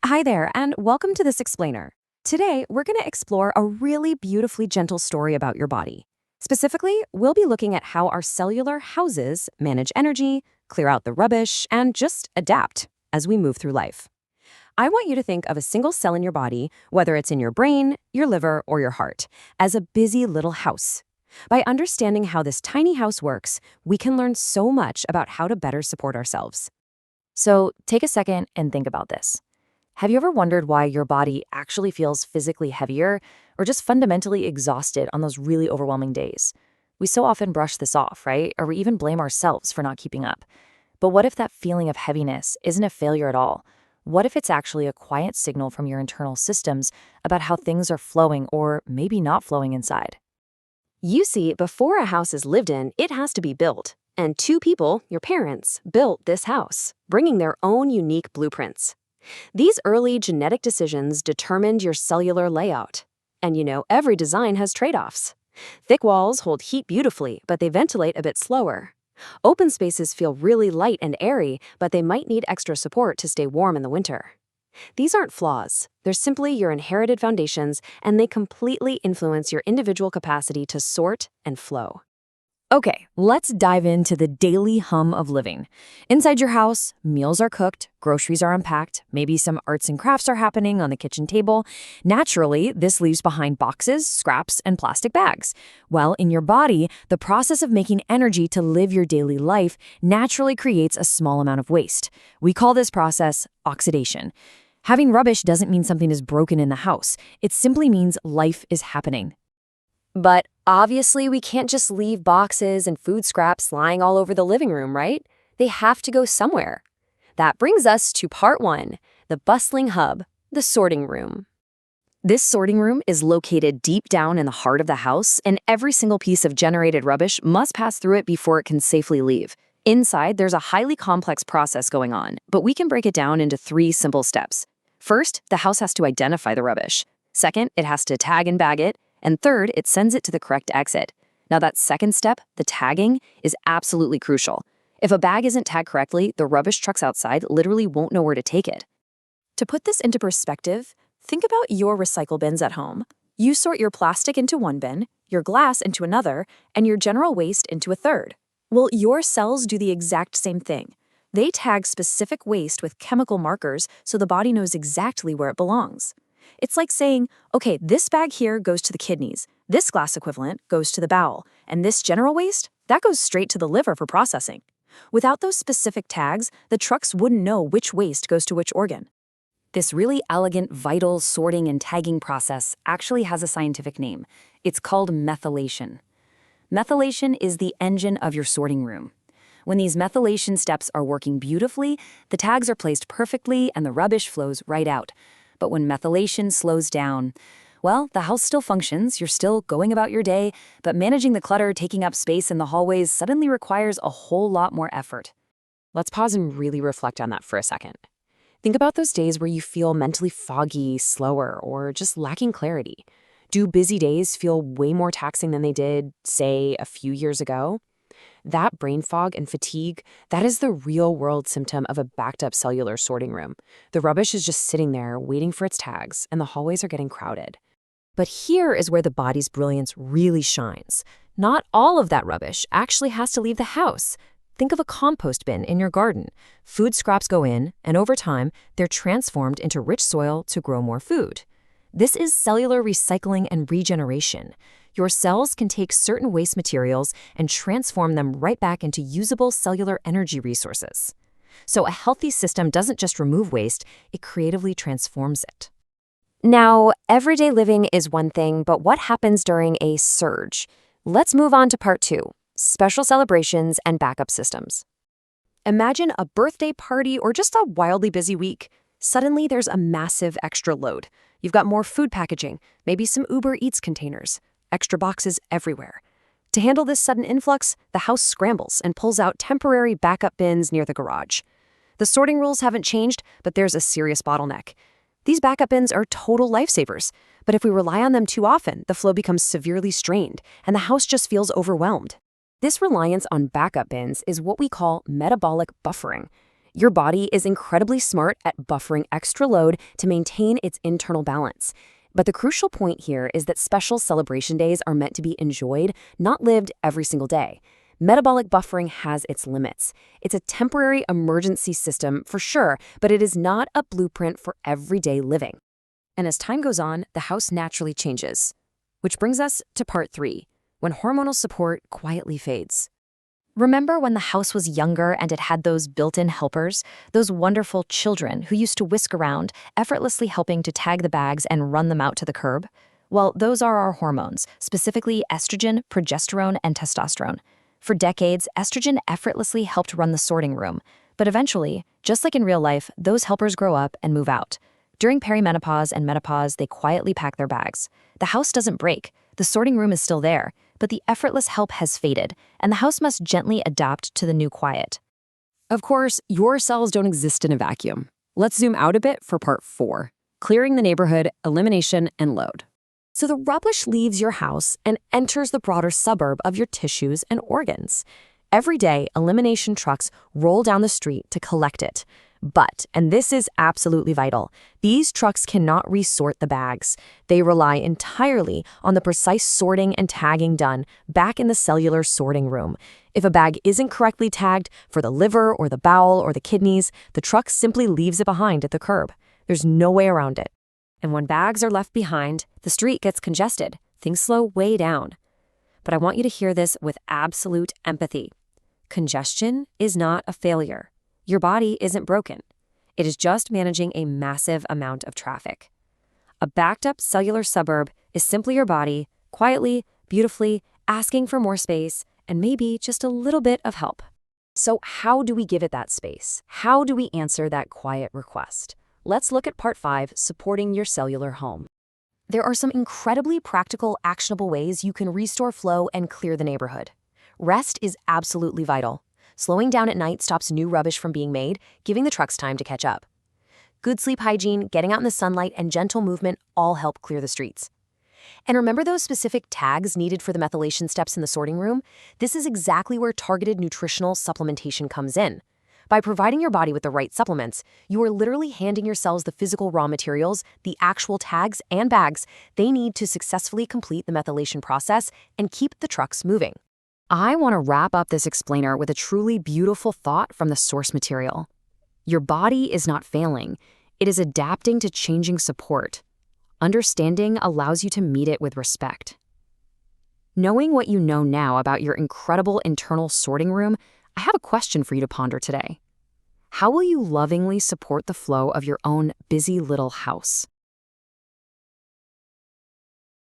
Hi there, and welcome to this explainer. Today, we're going to explore a really beautifully gentle story about your body. Specifically, we'll be looking at how our cellular houses manage energy, clear out the rubbish, and just adapt as we move through life. I want you to think of a single cell in your body, whether it's in your brain, your liver, or your heart, as a busy little house. By understanding how this tiny house works, we can learn so much about how to better support ourselves. So take a second and think about this. Have you ever wondered why your body actually feels physically heavier or just fundamentally exhausted on those really overwhelming days? We so often brush this off, right? Or we even blame ourselves for not keeping up. But what if that feeling of heaviness isn't a failure at all? What if it's actually a quiet signal from your internal systems about how things are flowing or maybe not flowing inside? You see, before a house is lived in, it has to be built. And two people, your parents, built this house, bringing their own unique blueprints. These early genetic decisions determined your cellular layout. And every design has trade-offs. Thick walls hold heat beautifully, but they ventilate a bit slower. Open spaces feel really light and airy, but they might need extra support to stay warm in the winter. These aren't flaws. They're simply your inherited foundations, and they completely influence your individual capacity to sort and flow. Okay, let's dive into the daily hum of living. Inside your house, meals are cooked, groceries are unpacked, maybe some arts and crafts are happening on the kitchen table. Naturally, this leaves behind boxes, scraps, and plastic bags. Well, in your body, the process of making energy to live your daily life naturally creates a small amount of waste. We call this process oxidation. Having rubbish doesn't mean something is broken in the house. It simply means life is happening. But obviously, we can't just leave boxes and food scraps lying all over the living room, right? They have to go somewhere. That brings us to part one, the bustling hub, the sorting room. This sorting room is located deep down in the heart of the house, and every single piece of generated rubbish must pass through it before it can safely leave. Inside, there's a highly complex process going on, but we can break it down into three simple steps. First, the house has to identify the rubbish. Second, it has to tag and bag it. And third, it sends it to the correct exit. Now that second step, the tagging, is absolutely crucial. If a bag isn't tagged correctly, the rubbish trucks outside literally won't know where to take it. To put this into perspective, think about your recycle bins at home. You sort your plastic into one bin, your glass into another, and your general waste into a third. Well, your cells do the exact same thing. They tag specific waste with chemical markers so the body knows exactly where it belongs. It's like saying, okay, this bag here goes to the kidneys, this glass equivalent goes to the bowel, and this general waste, that goes straight to the liver for processing. Without those specific tags, the trucks wouldn't know which waste goes to which organ. This really elegant, vital sorting and tagging process actually has a scientific name. It's called methylation. Methylation is the engine of your sorting room. When these methylation steps are working beautifully, the tags are placed perfectly and the rubbish flows right out. But when methylation slows down, well, the house still functions, you're still going about your day, but managing the clutter taking up space in the hallways suddenly requires a whole lot more effort. Let's pause and really reflect on that for a second. Think about those days where you feel mentally foggy, slower, or just lacking clarity. Do busy days feel way more taxing than they did, say, a few years ago? That brain fog and fatigue, that is the real-world symptom of a backed-up cellular sorting room. The rubbish is just sitting there, waiting for its tags, and the hallways are getting crowded. But here is where the body's brilliance really shines. Not all of that rubbish actually has to leave the house. Think of a compost bin in your garden. Food scraps go in, and over time, they're transformed into rich soil to grow more food. This is cellular recycling and regeneration. Your cells can take certain waste materials and transform them right back into usable cellular energy resources. So a healthy system doesn't just remove waste, it creatively transforms it. Now, everyday living is one thing, but what happens during a surge? Let's move on to part two, special celebrations and backup systems. Imagine a birthday party or just a wildly busy week. Suddenly, there's a massive extra load. You've got more food packaging, maybe some Uber Eats containers, extra boxes everywhere. To handle this sudden influx, the house scrambles and pulls out temporary backup bins near the garage. The sorting rules haven't changed, but there's a serious bottleneck. These backup bins are total lifesavers, but if we rely on them too often, the flow becomes severely strained, and the house just feels overwhelmed. This reliance on backup bins is what we call metabolic buffering. Your body is incredibly smart at buffering extra load to maintain its internal balance. But the crucial point here is that special celebration days are meant to be enjoyed, not lived every single day. Metabolic buffering has its limits. It's a temporary emergency system for sure, but it is not a blueprint for everyday living. And as time goes on, the house naturally changes. Which brings us to part 3, when hormonal support quietly fades. Remember when the house was younger and it had those built-in helpers, those wonderful children who used to whisk around, effortlessly helping to tag the bags and run them out to the curb? Well, those are our hormones, specifically estrogen, progesterone, and testosterone. For decades, estrogen effortlessly helped run the sorting room. But eventually, just like in real life, those helpers grow up and move out. During perimenopause and menopause, they quietly pack their bags. The house doesn't break. The sorting room is still there, but the effortless help has faded, and the house must gently adapt to the new quiet. Of course, your cells don't exist in a vacuum. Let's zoom out a bit for part 4, clearing the neighborhood, elimination, and load. So the rubbish leaves your house and enters the broader suburb of your tissues and organs. Every day, elimination trucks roll down the street to collect it. But, and this is absolutely vital, these trucks cannot resort the bags. They rely entirely on the precise sorting and tagging done back in the cellular sorting room. If a bag isn't correctly tagged for the liver or the bowel or the kidneys, the truck simply leaves it behind at the curb. There's no way around it. And when bags are left behind, the street gets congested. Things slow way down. But I want you to hear this with absolute empathy. Congestion is not a failure. Your body isn't broken. It is just managing a massive amount of traffic. A backed-up cellular suburb is simply your body, quietly, beautifully, asking for more space and maybe just a little bit of help. So how do we give it that space? How do we answer that quiet request? Let's look at part 5, supporting your cellular home. There are some incredibly practical, actionable ways you can restore flow and clear the neighborhood. Rest is absolutely vital. Slowing down at night stops new rubbish from being made, giving the trucks time to catch up. Good sleep hygiene, getting out in the sunlight, and gentle movement all help clear the streets. And remember those specific tags needed for the methylation steps in the sorting room? This is exactly where targeted nutritional supplementation comes in. By providing your body with the right supplements, you are literally handing your cells the physical raw materials, the actual tags and bags they need to successfully complete the methylation process and keep the trucks moving. I want to wrap up this explainer with a truly beautiful thought from the source material. Your body is not failing. It is adapting to changing support. Understanding allows you to meet it with respect. Knowing what you know now about your incredible internal sorting room, I have a question for you to ponder today. How will you lovingly support the flow of your own busy little house?